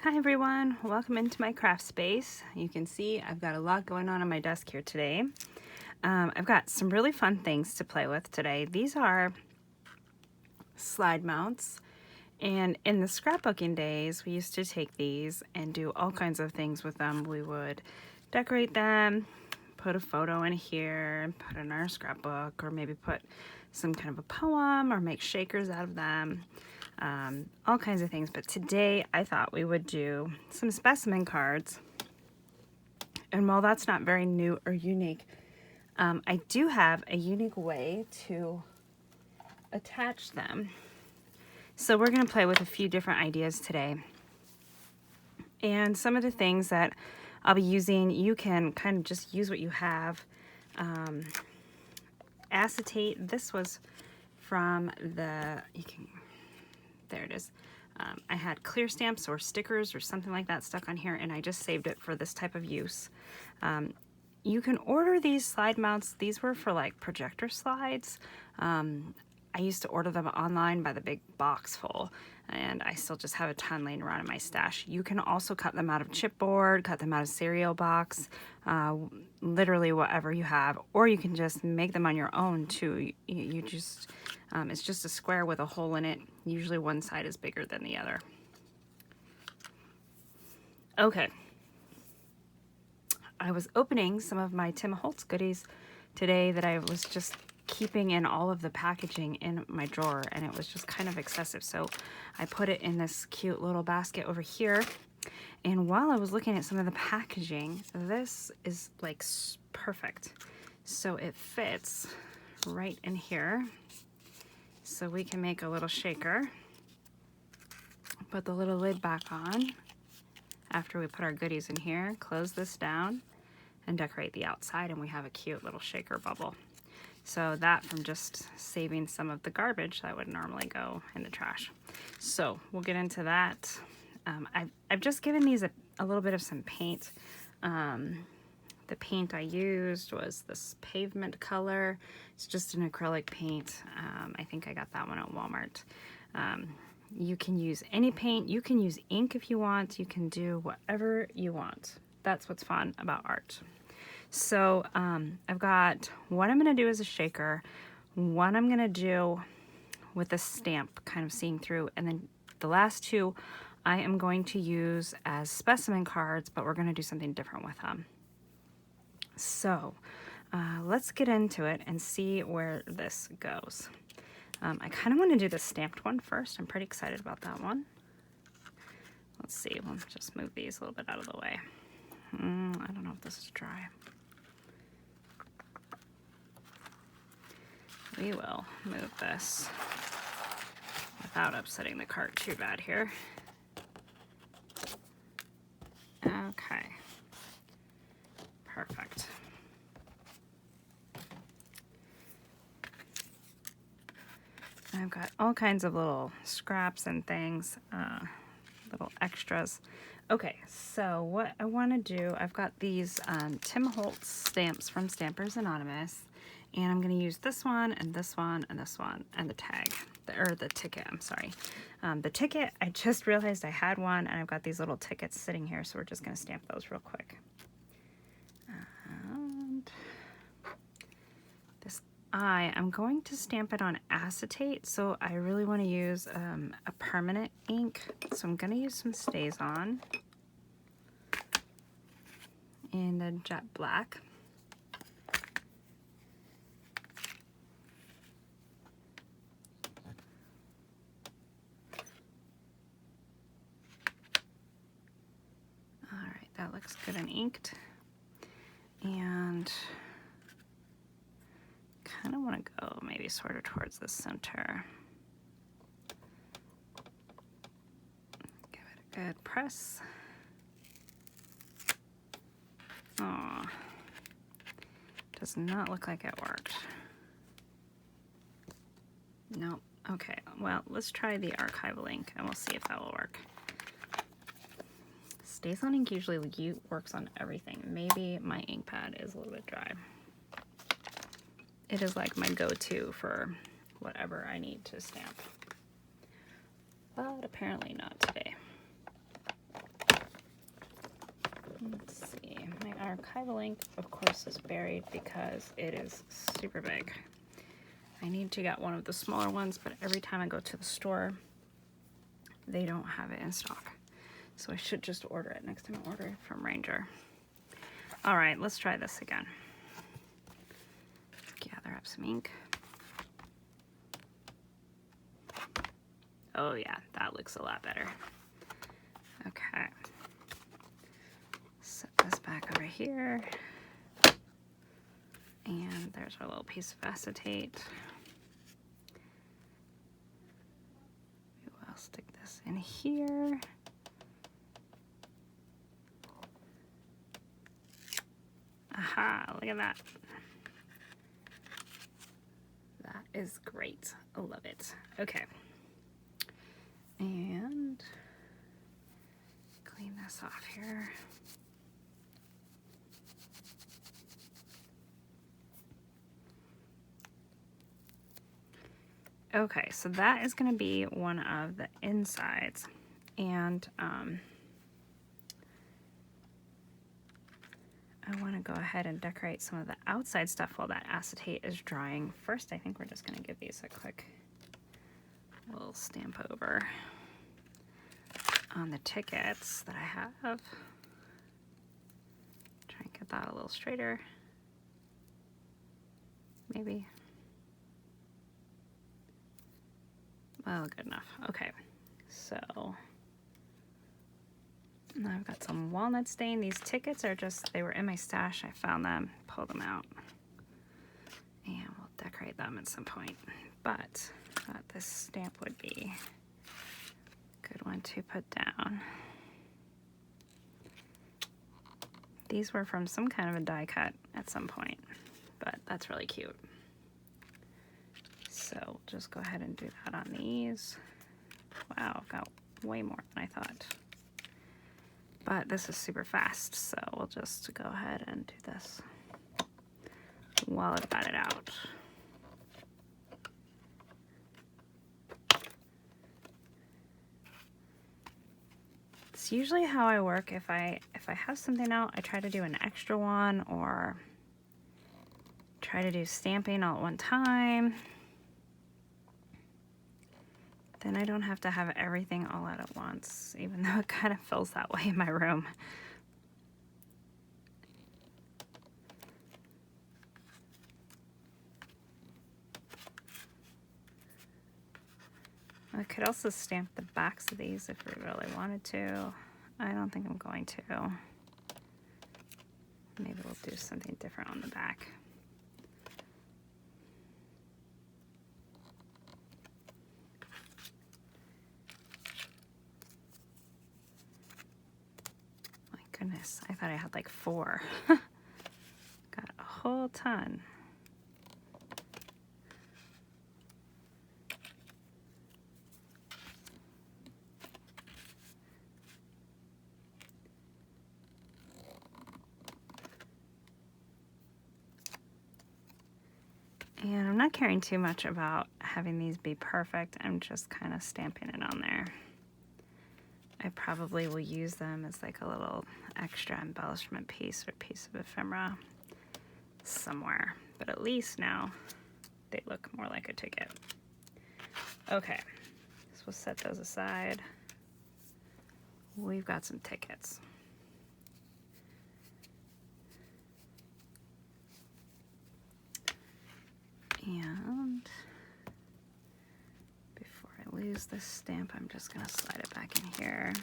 Hi everyone, welcome into my craft space. You can see I've got a lot going on my desk here today. I've got some really fun things to play with today. These are slide mounts, and in the scrapbooking days we used to take these and do all kinds of things with them. We would decorate them, put a photo in here and put in our scrapbook, or maybe put some kind of a poem or make shakers out of them. All kinds of things, but today I thought we would do some specimen cards. And while that's not very new or unique, I do have a unique way to attach them. So we're going to play with a few different ideas today. And some of the things that I'll be using, you can kind of just use what you have. Acetate, this was from the, there it is. I had clear stamps or stickers or something like that stuck on here, and I just saved it for this type of use. You can order these slide mounts. These were for like projector slides. I used to order them online by the big box full, and I still just have a ton laying around in my stash. You can also cut them out of chipboard, cut them out of cereal box, literally whatever you have, or you can just make them on your own too. You just, it's just a square with a hole in it. Usually one side is bigger than the other. Okay. I was opening some of my Tim Holtz goodies today that I was just keeping in all of the packaging in my drawer, and it was just kind of excessive, so I put it in this cute little basket over here. And while I was looking at some of the packaging, this is like perfect, so it fits right in here. So we can make a little shaker, put the little lid back on after we put our goodies in here, close this down and decorate the outside, and we have a cute little shaker bubble. So that from just saving some of the garbage that would normally go in the trash. So we'll get into that. I've just given these a little bit of some paint. The paint I used was this pavement color. It's just an acrylic paint. I think I got that one at Walmart. You can use any paint. You can use ink if you want. You can do whatever you want. That's what's fun about art. So I've got one I'm going to do as a shaker, one I'm going to do with a stamp kind of seeing through, and then the last two I am going to use as specimen cards, but we're going to do something different with them. So let's get into it and see where this goes. I kind of want to do the stamped one first. I'm pretty excited about that one. Let's see, we'll just move these a little bit out of the way. I don't know if this is dry. We will move this without upsetting the cart too bad here. Okay, perfect. I've got all kinds of little scraps and things, little extras. Okay, so what I want to do, I've got these Tim Holtz stamps from Stampers Anonymous, and I'm going to use this one and this one and this one and the tag, or the ticket, I'm sorry. The ticket, I just realized I had one, and I've got these little tickets sitting here, so we're just going to stamp those real quick. And this I'm going to stamp it on acetate, so I really want to use a permanent ink, so I'm going to use some Stays On in the jet black. Alright, that looks good and inked. And kind of want to go maybe sort of towards the center. Give it a good press. Oh, does not look like it worked. Nope. Okay, well, let's try the archival ink and we'll see if that will work. Stays On ink usually works on everything. Maybe my ink pad is a little bit dry. It is like my go-to for whatever I need to stamp. But apparently not today. Let's see, my archival link, of course, is buried because it is super big. I need to get one of the smaller ones, but every time I go to the store, they don't have it in stock. So I should just order it next time I order it from Ranger. All right, let's try this again. Gather up some ink. Oh yeah, that looks a lot better. Okay. Set this back over here. And there's our little piece of acetate. I'll stick this in here. Aha, look at that. That is great. I love it. Okay. And clean this off here. Okay, so that is going to be one of the insides, and I want to go ahead and decorate some of the outside stuff while that acetate is drying. First, I think we're just going to give these a quick little stamp over on the tickets that I have. Try and get that a little straighter, maybe. Well, good enough. Okay, so now I've got some walnut stain. These tickets are just, they were in my stash. I found them, pulled them out, and we'll decorate them at some point. But I thought this stamp would be a good one to put down. These were from some kind of a die cut at some point, but that's really cute. So just go ahead and do that on these. Wow, I've got way more than I thought. But this is super fast, so we'll just go ahead and do this while I've got it out. It's usually how I work. If I have something out, I try to do an extra one or try to do stamping all at one time. Then I don't have to have everything all out at once, even though it kind of feels that way in my room. I could also stamp the backs of these if we really wanted to. I don't think I'm going to. Maybe we'll do something different on the back. Goodness, I thought I had like 4. Got a whole ton. And I'm not caring too much about having these be perfect. I'm just kind of stamping it on there. I probably will use them as like a little extra embellishment piece or piece of ephemera somewhere. But at least now they look more like a ticket. Okay, so we'll set those aside. We've got some tickets. And before I lose this stamp, I'm just gonna slide it back in here.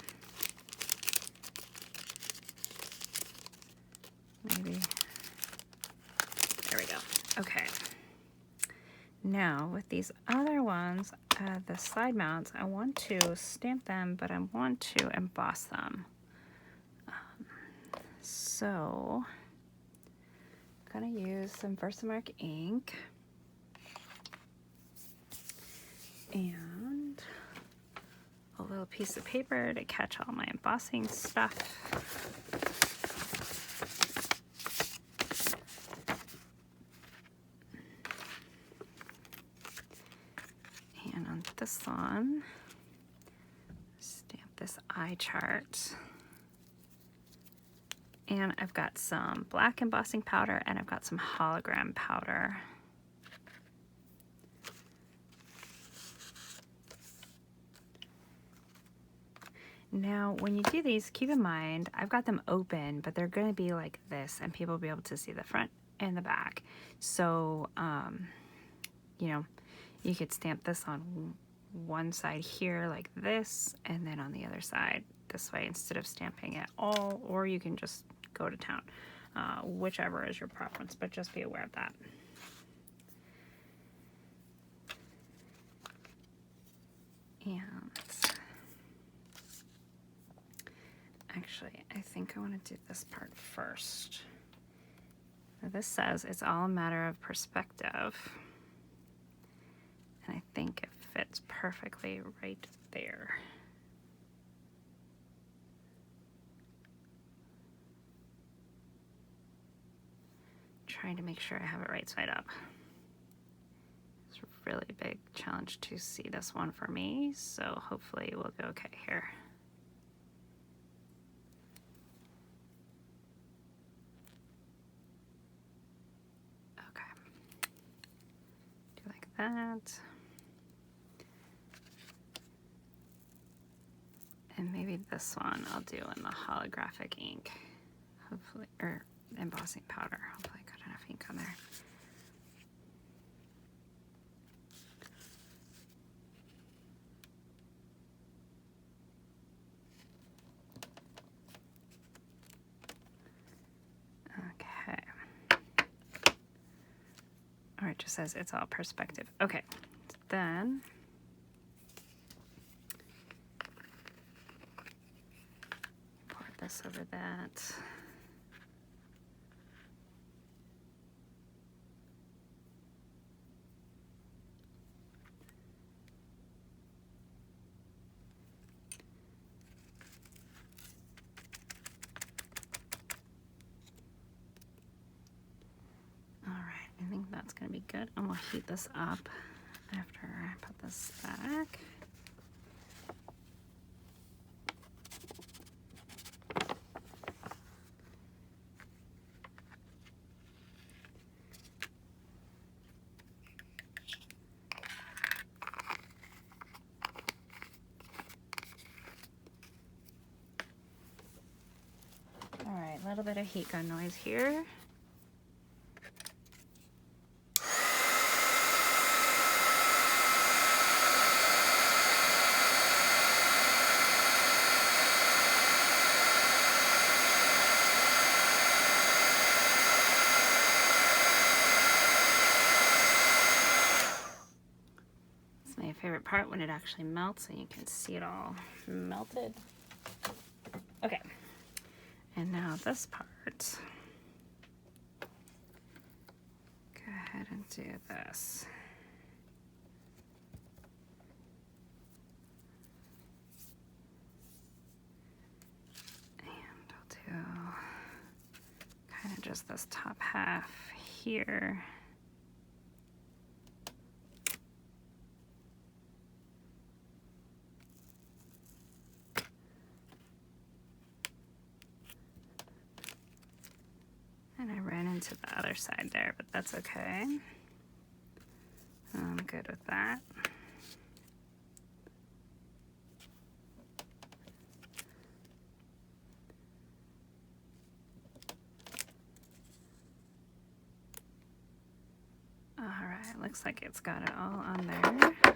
Maybe. There we go. Okay. Now with these other ones, the side mounts, I want to stamp them, but I want to emboss them. So I'm gonna use some Versamark ink and a little piece of paper to catch all my embossing stuff. And on this one, stamp this eye chart. And I've got some black embossing powder and I've got some hologram powder. Now, when you do these, keep in mind, I've got them open, but they're going to be like this, and people will be able to see the front and the back. So, you know, you could stamp this on one side here like this, and then on the other side this way instead of stamping it all, or you can just go to town, whichever is your preference, but just be aware of that. And actually, I think I want to do this part first. Now, this says it's all a matter of perspective. And I think it fits perfectly right there. Trying to make sure I have it right side up. It's a really big challenge to see this one for me, so hopefully we'll go okay here. That, and maybe this one I'll do in the holographic ink, hopefully, or embossing powder. Hopefully I got enough ink on there. Okay. Or it just says it's all perspective. Okay, then pour this over that. I think that's going to be good, and we'll heat this up after I put this back. All right, a little bit of heat gun noise here. Favorite part when it actually melts and you can see it all melted. Okay, and now this part, go ahead and do this. And I'll do kind of just this top half here. And I ran into the other side there, but that's okay. I'm good with that. All right, looks like it's got it all on there.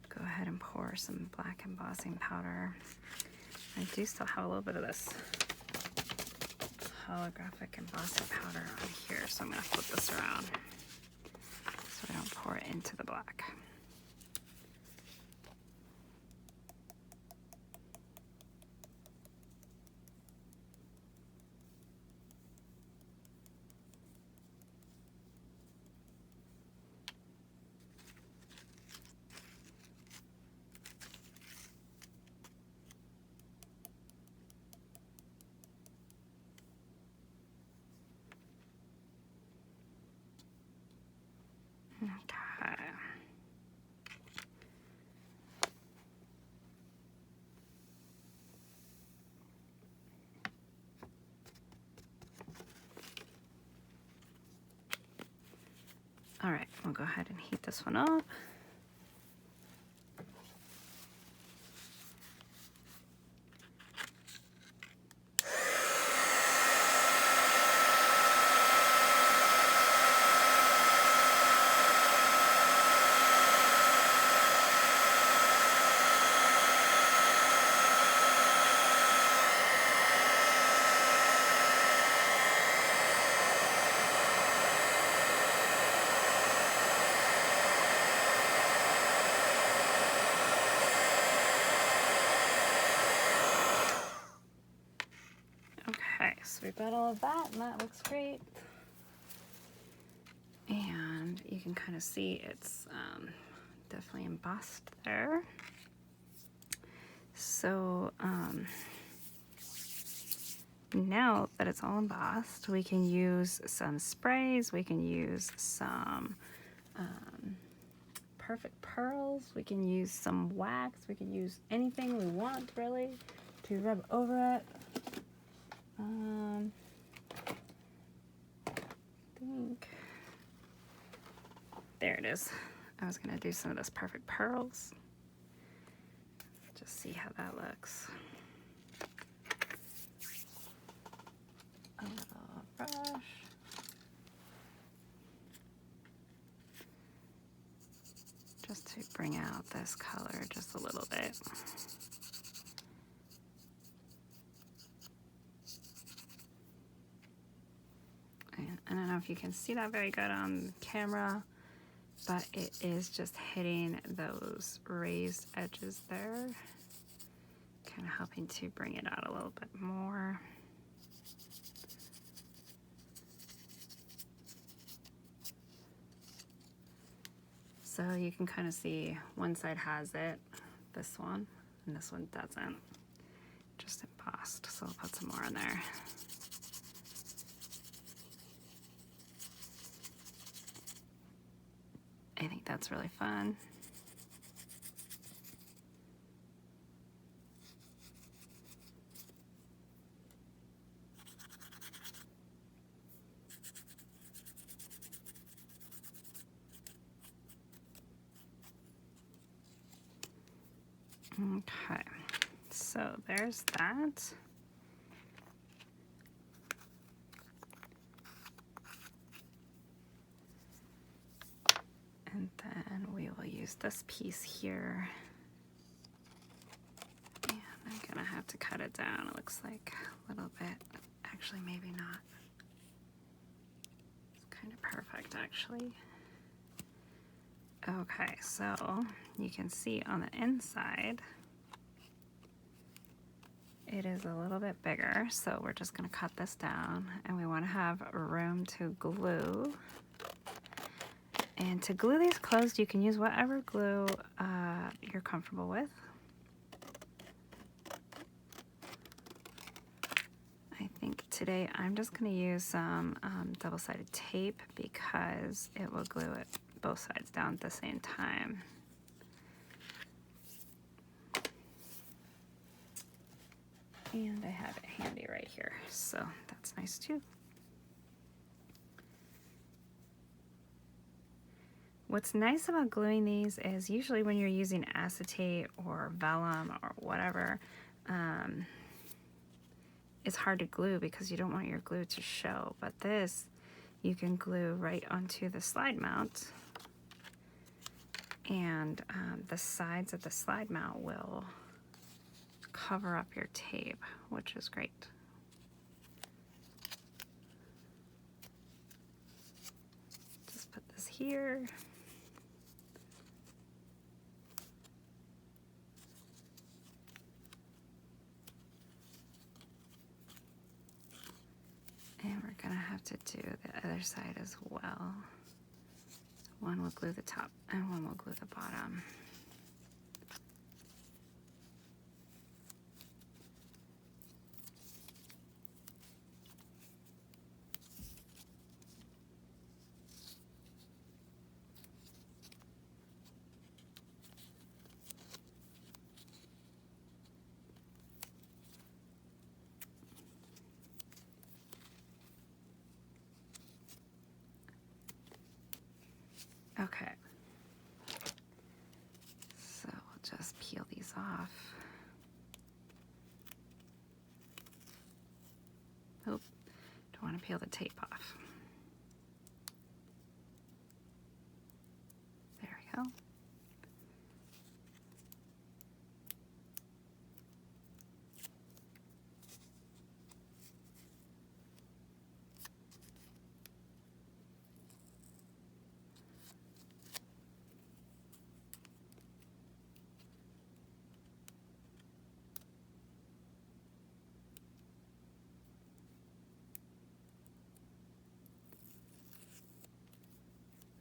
Go ahead and pour some black embossing powder. I do still have a little bit of this holographic embossing powder on here, so I'm going to flip this around so I don't pour it into the black. Okay. go ahead and heat this one up. So we've got all of that, and that looks great. And you can kind of see it's definitely embossed there. So now that it's all embossed, we can use some sprays, we can use some perfect pearls, we can use some wax, we can use anything we want really to rub over it. I think there it is. I was gonna do some of those perfect pearls. Just see how that looks. A little brush. Just to bring out this color just a little bit. I don't know if you can see that very good on camera, but it is just hitting those raised edges there, kind of helping to bring it out a little bit more. So you can kind of see one side has it, this one, and this one doesn't. Just embossed, so I'll put some more in there. I think that's really fun. Okay, so there's that. And then we will use this piece here. And I'm gonna have to cut it down. It looks like a little bit, actually maybe not. It's kind of perfect actually. Okay, so you can see on the inside, it is a little bit bigger. So we're just gonna cut this down, and we wanna have room to glue. And to glue these closed, you can use whatever glue you're comfortable with. I think today I'm just going to use some double-sided tape because it will glue it both sides down at the same time. And I have it handy right here, so that's nice too. What's nice about gluing these is usually when you're using acetate or vellum or whatever, it's hard to glue because you don't want your glue to show. But this, you can glue right onto the slide mount, and the sides of the slide mount will cover up your tape, which is great. Just put this here. And we're gonna have to do the other side as well. One will glue the top and one will glue the bottom. Okay, just peel these off. Oh, don't want to peel the tape off. There we go.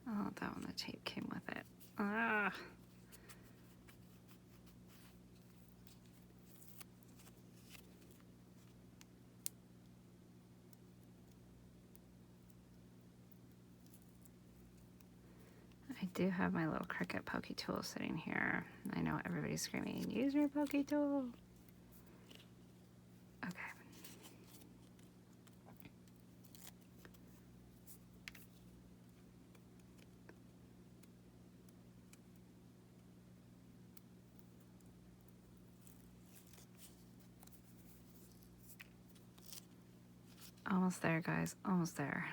Oh, that one, the tape came with it. Ah. I do have my little Cricut pokey tool sitting here. I know everybody's screaming, use your pokey tool. Okay. Almost there, guys, almost there.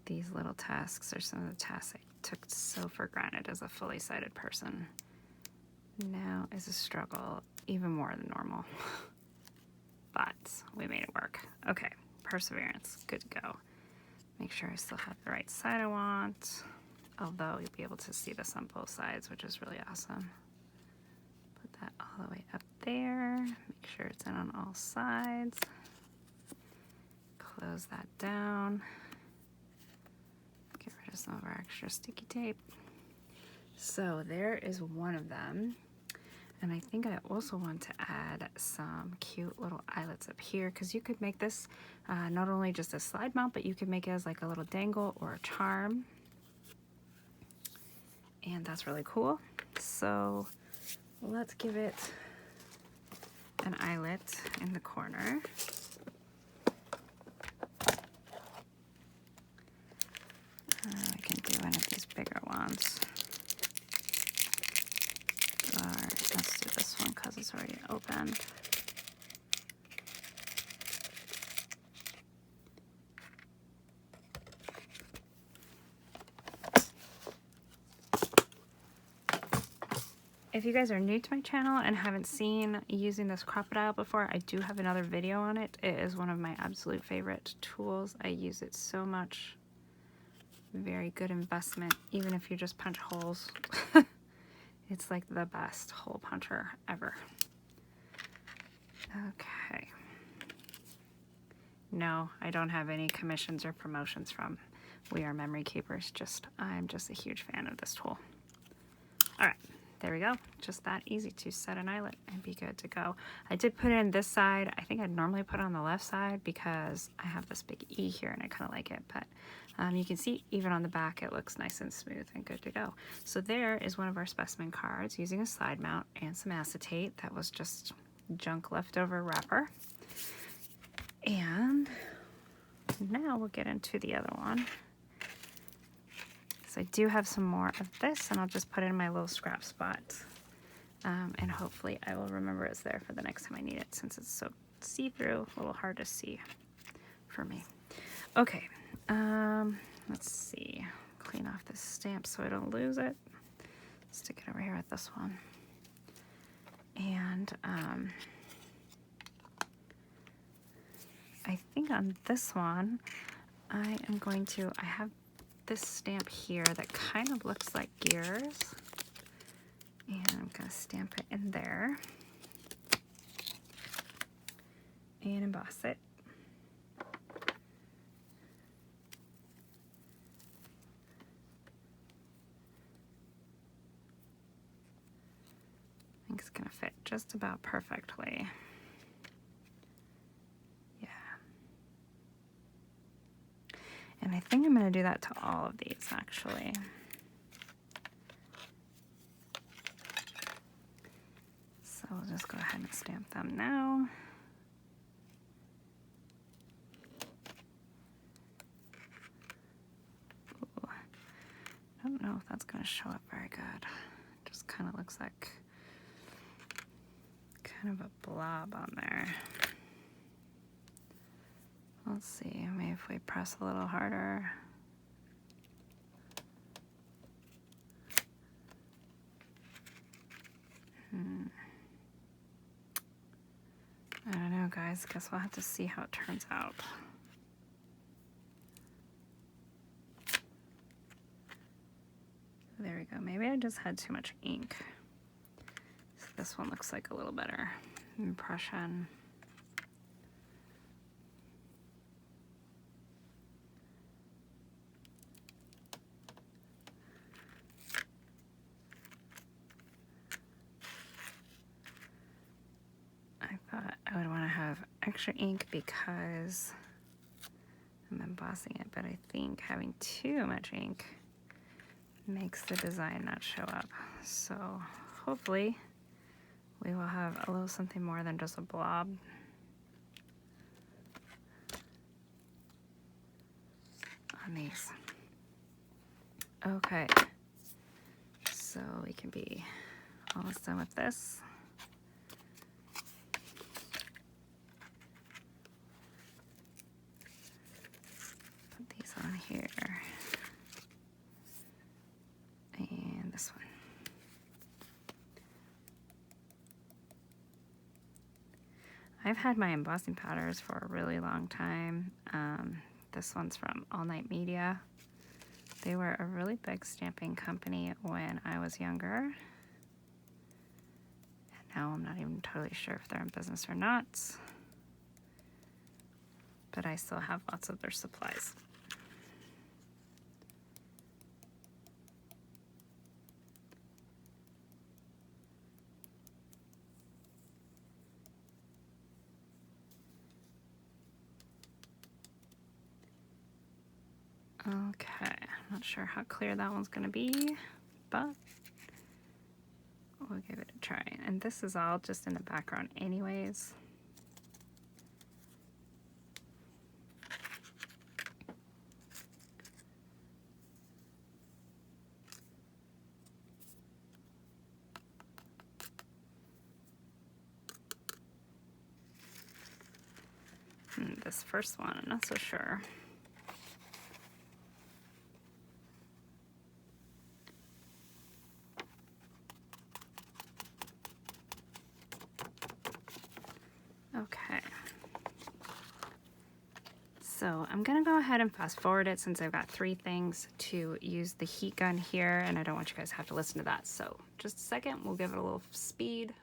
These little tasks are some of the tasks I took so for granted as a fully sighted person. Now is a struggle, even more than normal. But we made it work. Okay, perseverance, good to go. Make sure I still have the right side I want, although you'll be able to see this on both sides, which is really awesome. Put that all the way up there. Make sure it's in on all sides. Close that down. Get rid of some of our extra sticky tape. So there is one of them. And I think I also want to add some cute little eyelets up here, because you could make this not only just a slide mount, but you could make it as like a little dangle or a charm. And that's really cool. So let's give it an eyelet in the corner. I can do one of these bigger ones. Alright, let's do this one because it's already opened. If you guys are new to my channel and haven't seen using this crocodile before, I do have another video on it. It is one of my absolute favorite tools. I use it so much. Very good investment, even if you just punch holes. It's like the best hole puncher ever. Okay. No, I don't have any commissions or promotions from We Are Memory Keepers. I'm just a huge fan of this tool. All right. There we go. Just that easy to set an eyelet and be good to go. I did put it in this side. I think I'd normally put it on the left side because I have this big E here and I kind of like it. But you can see even on the back it looks nice and smooth and good to go. So there is one of our specimen cards using a slide mount and some acetate. That was just junk leftover wrapper. And now we'll get into the other one. So I do have some more of this, and I'll just put it in my little scrap spot. And hopefully I will remember it's there for the next time I need it, since it's so see-through, a little hard to see for me. Okay, let's see. Clean off this stamp so I don't lose it. Stick it over here at this one. And I think on this one, I have this stamp here that kind of looks like gears, and I'm going to stamp it in there and emboss it. I think it's going to fit just about perfectly. And I think I'm going to do that to all of these, actually. So we'll just go ahead and stamp them now. I don't know if that's going to show up very good. Just kind of looks like kind of a blob on there. Let's see, maybe if we press a little harder. I don't know, guys. Guess we'll have to see how it turns out. There we go. Maybe I just had too much ink. So this one looks like a little better impression. I thought I would want to have extra ink because I'm embossing it, but I think having too much ink makes the design not show up. So hopefully we will have a little something more than just a blob. On these. Okay, so we can be almost done with this. Put these on here. And this one. I've had my embossing powders for a really long time. This one's from All Night Media. They were a really big stamping company when I was younger. And now I'm not even totally sure if they're in business or not. But I still have lots of their supplies. Okay, I'm not sure how clear that one's gonna be, but we'll give it a try. And this is all just in the background anyways. This first one, I'm not so sure. Okay, so I'm gonna go ahead and fast forward it since I've got 3 things to use the heat gun here, and I don't want you guys to have to listen to that. So just a second, we'll give it a little speed.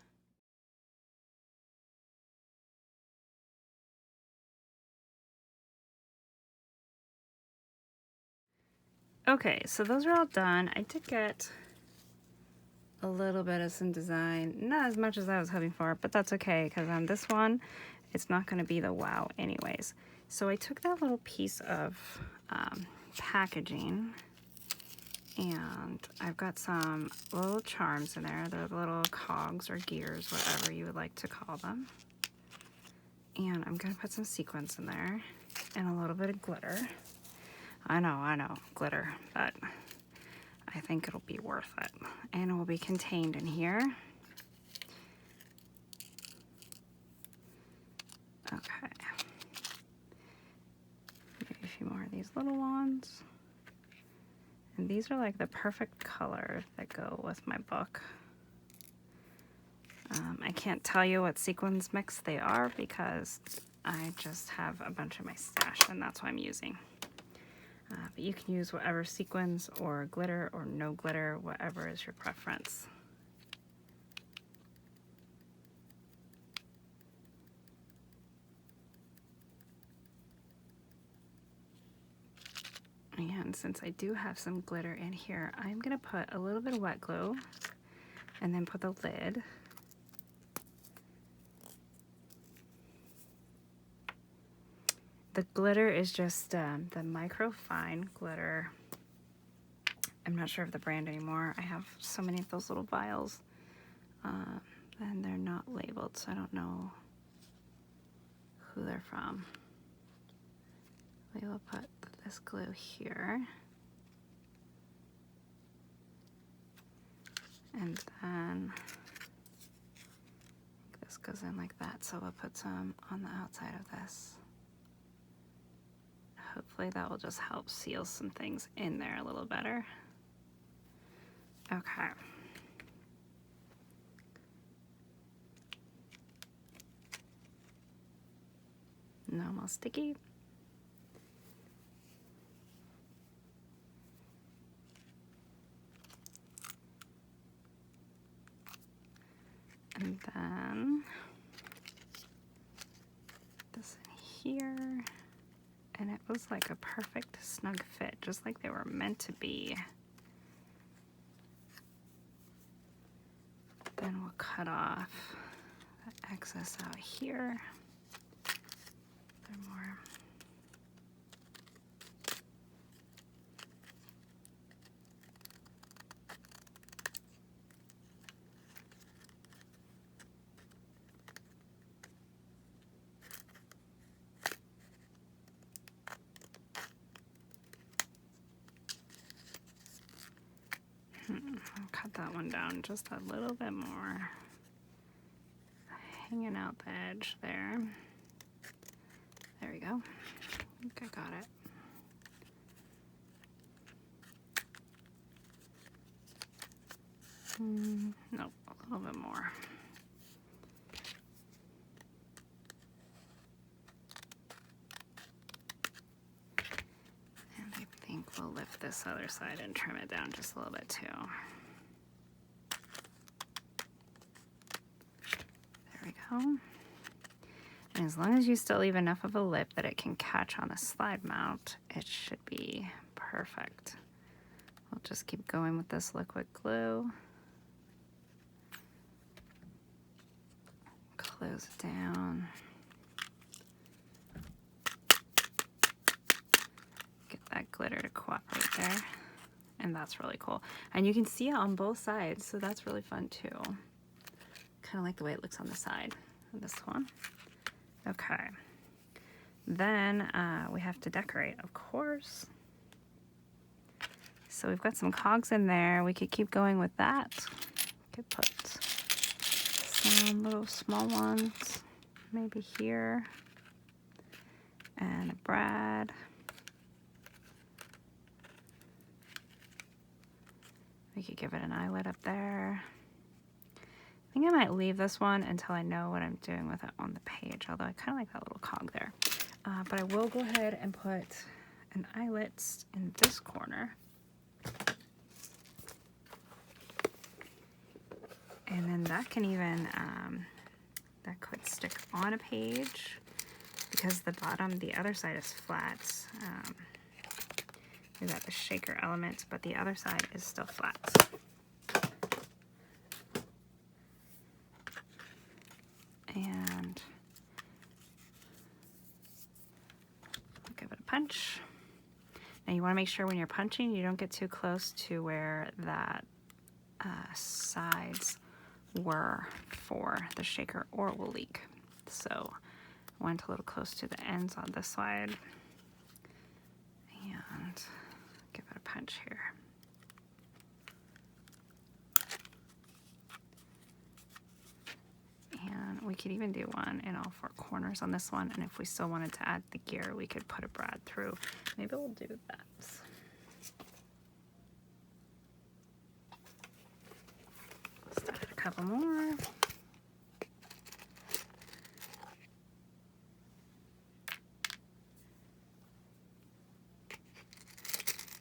Okay, so those are all done. I did get a little bit of some design, not as much as I was hoping for, but that's okay because on this one it's not going to be the wow anyways. So I took that little piece of packaging and I've got some little charms in there. They're little cogs or gears, whatever you would like to call them, and I'm going to put some sequins in there and a little bit of glitter. I know, glitter, but I think it'll be worth it. And it will be contained in here. Okay. Maybe a few more of these little ones. And these are like the perfect color that go with my book. I can't tell you what sequins mix they are because I just have a bunch in my stash and that's what I'm using. But you can use whatever sequins or glitter or no glitter, whatever is your preference. And since I do have some glitter in here, I'm gonna put a little bit of wet glue and then put the lid. The glitter is just the microfine glitter. I'm not sure of the brand anymore. I have so many of those little vials and they're not labeled, so I don't know who they're from. We will put this glue here. Okay, And then this goes in like that, so we'll put some on the outside of this. Hopefully that will just help seal some things in there a little better. Okay. No more sticky. And then this in here. And it was like a perfect snug fit, just like they were meant to be. Then we'll cut off the excess out here. More. Cut that one down just a little bit more. Hanging out the edge there. There we go. I think I got it. Nope, a little bit more. And I think we'll lift this other side and trim it down just a little bit too. There we go. And as long as you still leave enough of a lip that it can catch on the slide mount, it should be perfect. We'll just keep going with this liquid glue. Close it down. Get that glitter to cooperate there. And that's really cool. And you can see it on both sides, so that's really fun too. Kind of like the way it looks on the side of this one. Okay, then we have to decorate, of course. So we've got some cogs in there. We could keep going with that. Could put some little small ones, maybe here, and a brad. We could give it an eyelet up there. I think I might leave this one until I know what I'm doing with it on the page, although I kind of like that little cog there. But I will go ahead and put an eyelet in this corner. And then that can even, that could stick on a page because the bottom, the other side is flat. We've got the shaker element, but the other side is still flat. And give it a punch. Now you want to make sure when you're punching you don't get too close to where that sides were for the shaker or it will leak. So I went a little close to the ends on this side and give it a punch here. And we could even do one in all four corners on this one, and if we still wanted to add the gear we could put a brad through. Maybe we'll do that. Let's add a couple more.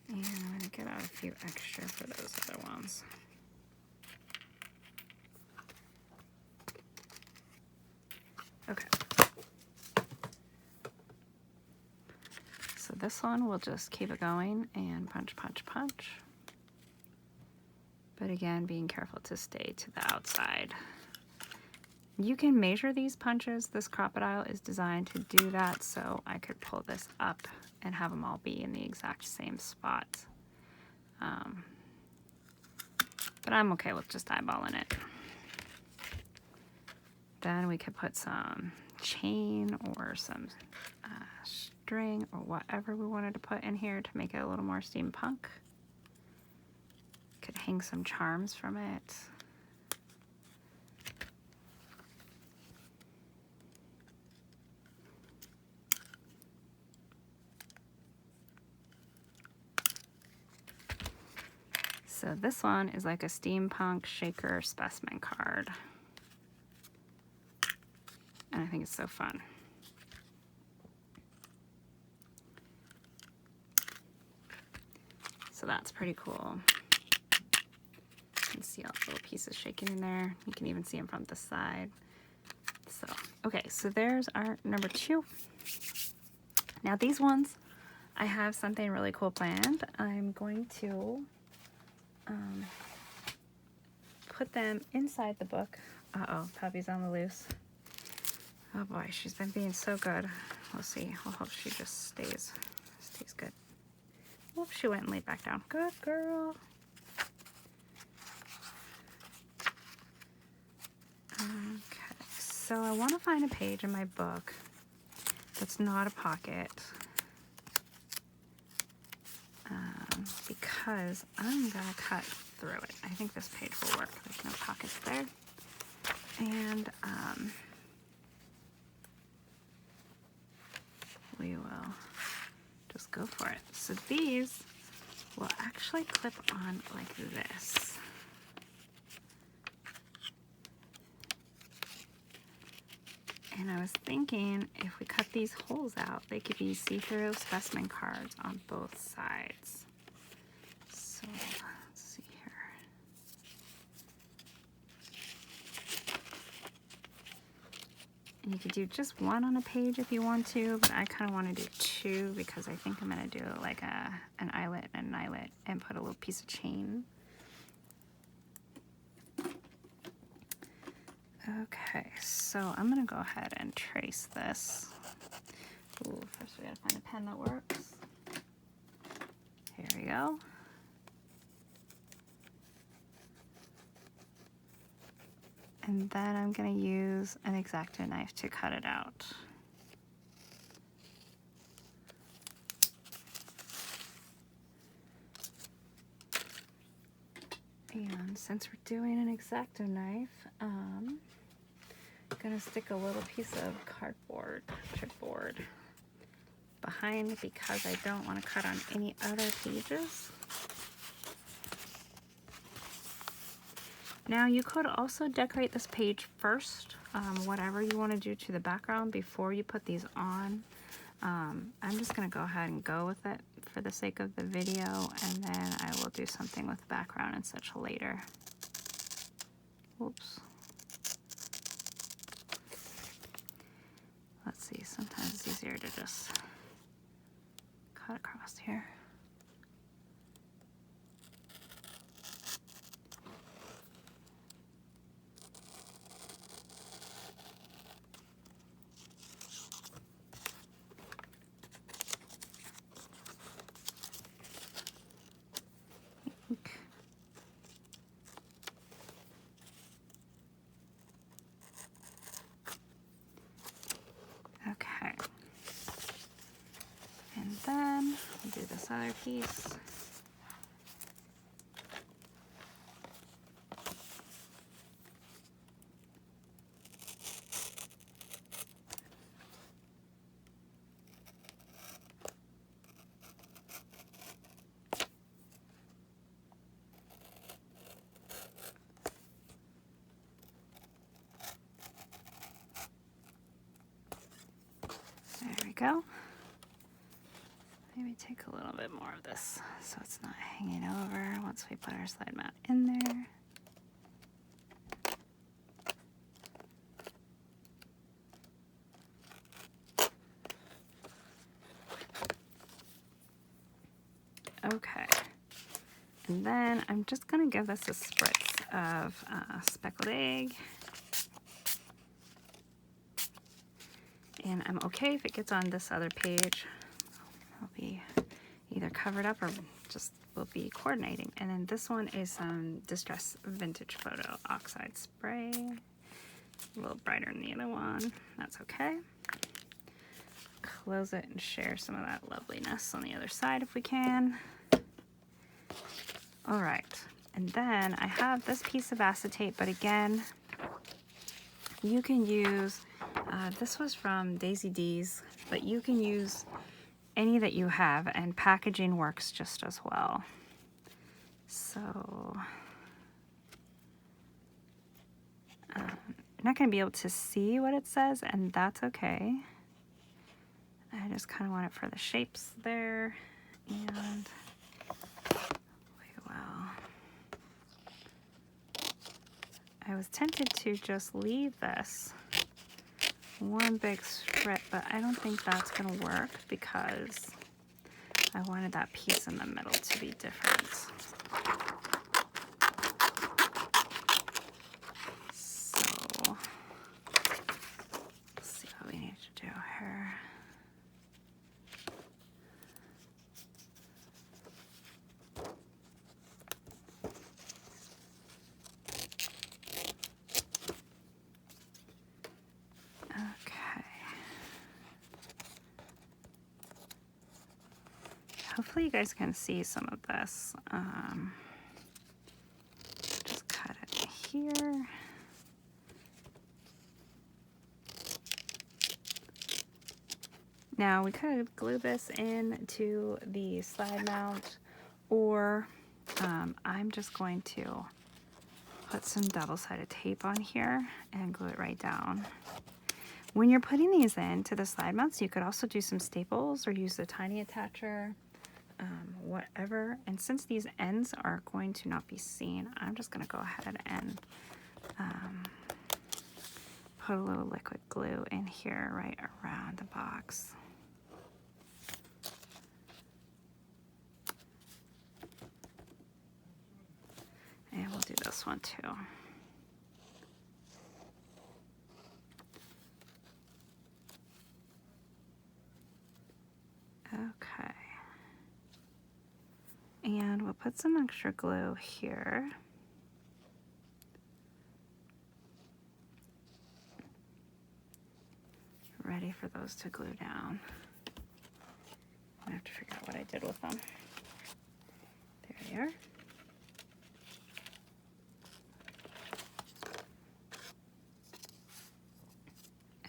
And I'm going to get out a few extra for those other ones. Okay. So this one we'll just keep it going and punch, punch, punch. But again, being careful to stay to the outside. You can measure these punches. This crocodile is designed to do that, so I could pull this up and have them all be in the exact same spot. But I'm okay with just eyeballing it. Then we could put some chain or some string or whatever we wanted to put in here to make it a little more steampunk. could hang some charms from it. So this one is like a steampunk shaker specimen card. And I think it's so fun. So that's pretty cool. You can see all the little pieces shaking in there. You can even see them from the side. So, okay, so there's our number 2. Now these ones, I have something really cool planned. I'm going to put them inside the book. Uh-oh, puppy's on the loose. Oh boy, she's been being so good. We'll see. We'll hope she just stays good. Whoop, she went and laid back down. Good girl. Okay, so I want to find a page in my book that's not a pocket. Because I'm gonna cut through it. I think this page will work. There's no pockets there. And we will just go for it. So these will actually clip on like this. And I was thinking if we cut these holes out, they could be see-through specimen cards on both sides. So let's see here. And you could do just one on a page if you want to, but I kind of want to do 2 because I think I'm going to do like an eyelet and an eyelet and put a little piece of chain. Okay, so I'm going to go ahead and trace this. Ooh, first we got to find a pen that works. Here we go. And then I'm going to use an X-Acto knife to cut it out. And since we're doing an X-Acto knife, I'm going to stick a little piece of cardboard, chipboard, behind because I don't want to cut on any other pages. Now you could also decorate this page first, whatever you want to do to the background before you put these on. I'm just going to go ahead and go with it for the sake of the video, and then I will do something with the background and such later. Whoops. Let's see, sometimes it's easier to just cut across here. Okay, and then we'll do this other piece. Go. Maybe take a little bit more of this so it's not hanging over once we put our slide mat in there. Okay, and then I'm just going to give this a spritz of speckled egg. And I'm okay if it gets on this other page. I'll be either covered up or just will be coordinating. And then this one is some Distress Vintage Photo Oxide Spray. A little brighter than the other one. That's okay. Close it and share some of that loveliness on the other side if we can. All right. And then I have this piece of acetate, but again, you can use, this was from Daisy D's, but you can use any that you have, and packaging works just as well. So you're not going to be able to see what it says, and that's okay. I just kind of want it for the shapes there, and well, I was tempted to just leave this one big strip, but I don't think that's going to work because I wanted that piece in the middle to be different. So let's see what we need to do here. Hopefully you guys can see some of this. Just cut it here. Now we could glue this into the slide mount, or I'm just going to put some double-sided tape on here and glue it right down. When you're putting these into the slide mounts, you could also do some staples or use a tiny attacher. Whatever, and since these ends are going to not be seen, I'm just going to go ahead and put a little liquid glue in here right around the box. And we'll do this one too. Okay. And we'll put some extra glue here. Ready for those to glue down. I have to figure out what I did with them. There they are.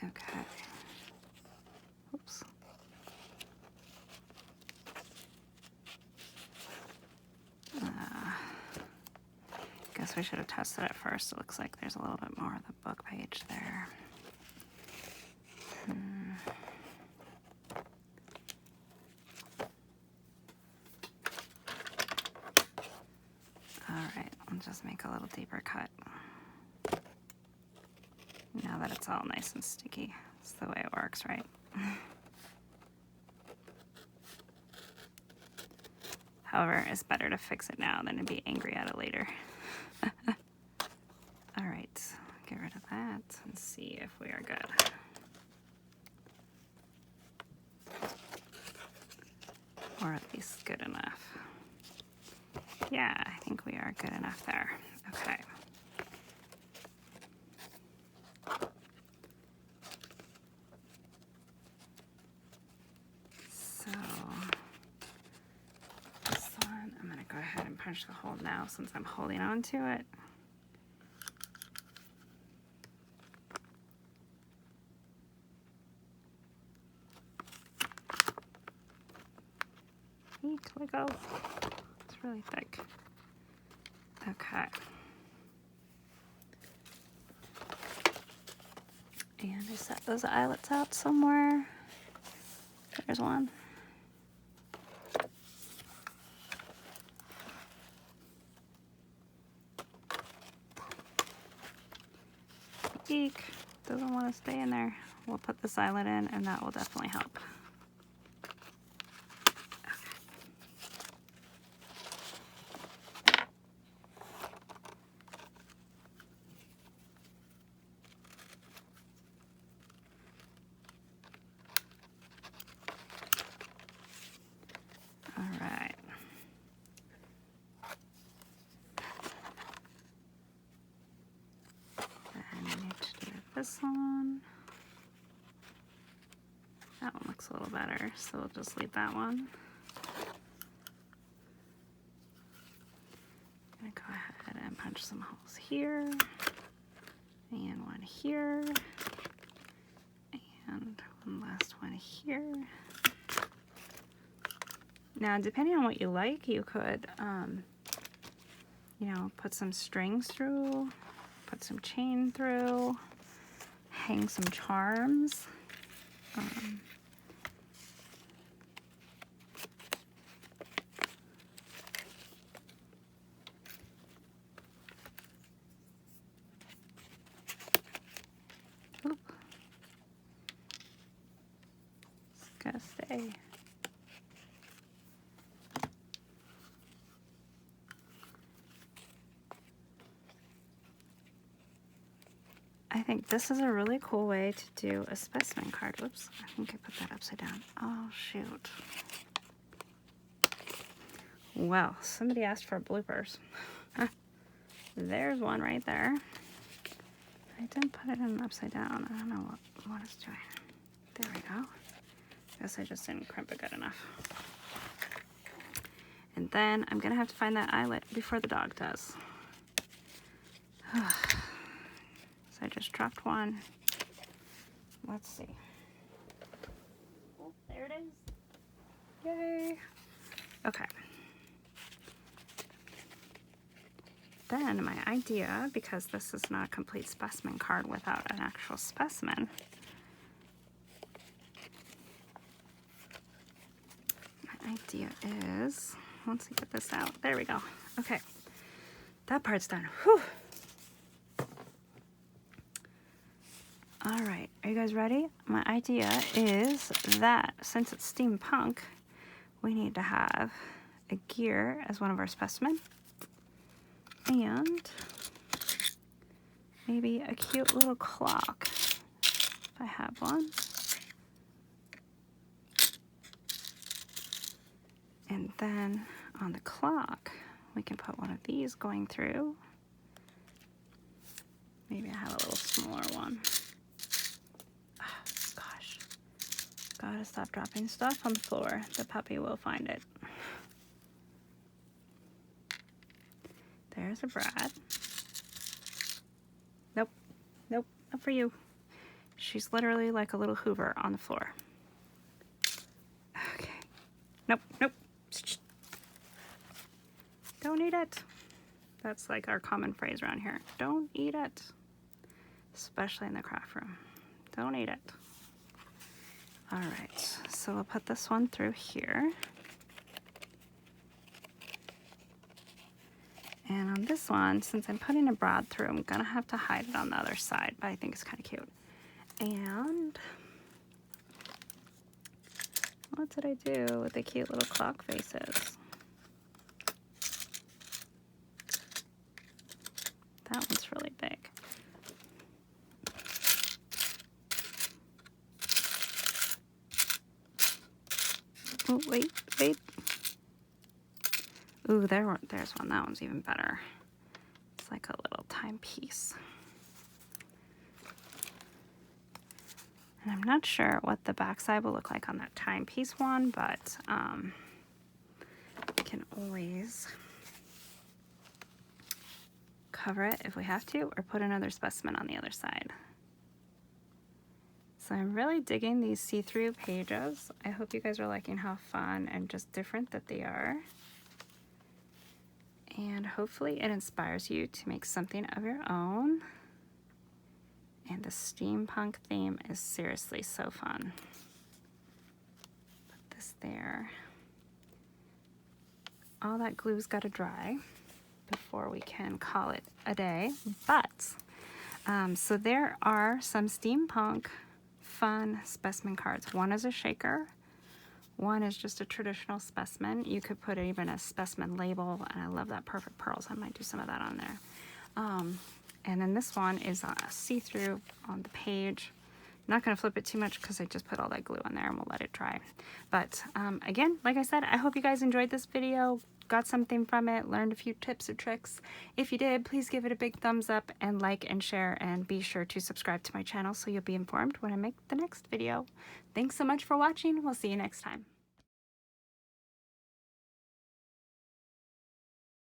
Okay. Oops. Guess we should have tested it first. It looks like there's a little bit more of the book page there. All right, I'll just make a little deeper cut. Now that it's all nice and sticky, it's the way it works, right? However, it's better to fix it now than to be angry at it later. All right, get rid of that and see if we are good. Or at least good enough. Yeah, I think we are good enough there. Okay. So this one, I'm gonna go ahead and punch the hole now since I'm holding on to it. Eek, let go. It's really thick. Okay. And I set those eyelets out somewhere. There's one. Eek, doesn't want to stay in there. We'll put this eyelet in and that will definitely help. This one. That one looks a little better, so we'll just leave that one. I'm gonna Go ahead and punch some holes here, and one here, and one last one here. Now, depending on what you like, you could, you know, put some strings through, put some chain through, hang some charms. Oop. It's gotta stay. I think this is a really cool way to do a specimen card. Whoops, I think I put that upside down. Oh, shoot. Well, somebody asked for bloopers. There's one right there. I didn't put it in upside down. I don't know what it's doing. There we go. Guess I just didn't crimp it good enough. And then I'm gonna have to find that eyelet before the dog does. So I just dropped one. Let's see. Oh, there it is. Yay. Okay. Then my idea, because this is not a complete specimen card without an actual specimen, my idea is, once we get this out, there we go. Okay, that part's done. Whew. All right, are you guys ready? My idea is that since it's steampunk, we need to have a gear as one of our specimen, and maybe a cute little clock, if I have one. And then on the clock, we can put one of these going through. Maybe I have a little smaller one. Gotta stop dropping stuff on the floor. The puppy will find it. There's a Brad. Nope. Nope. Not for you. She's literally like a little Hoover on the floor. Okay. Nope. Nope. Don't eat it. That's like our common phrase around here. Don't eat it. Especially in the craft room. Don't eat it. All right, so we'll put this one through here. And on this one, since I'm putting a Brad through, I'm gonna have to hide it on the other side, but I think it's kind of cute. And what did I do with the cute little clock faces? That one's really big. Oh, wait. Ooh, there's one. That one's even better. It's like a little timepiece. And I'm not sure what the backside will look like on that timepiece one, but we can always cover it if we have to, or put another specimen on the other side. So I'm really digging these see-through pages. I hope you guys are liking how fun and just different that they are. And hopefully it inspires you to make something of your own. And the steampunk theme is seriously so fun. Put this there. All that glue's got to dry before we can call it a day. But, so there are some steampunk fun specimen cards. One is a shaker. One is just a traditional specimen. You could put even a specimen label, and I love that perfect pearls. I might do some of that on there. And then this one is a see-through on the page. I'm not going to flip it too much because I just put all that glue on there and we'll let it dry. But again, like I said, I hope you guys enjoyed this video, got something from it, learned a few tips or tricks. If you did, please give it a big thumbs up and like and share, and be sure to subscribe to my channel so you'll be informed when I make the next video. Thanks so much for watching. We'll see you next time.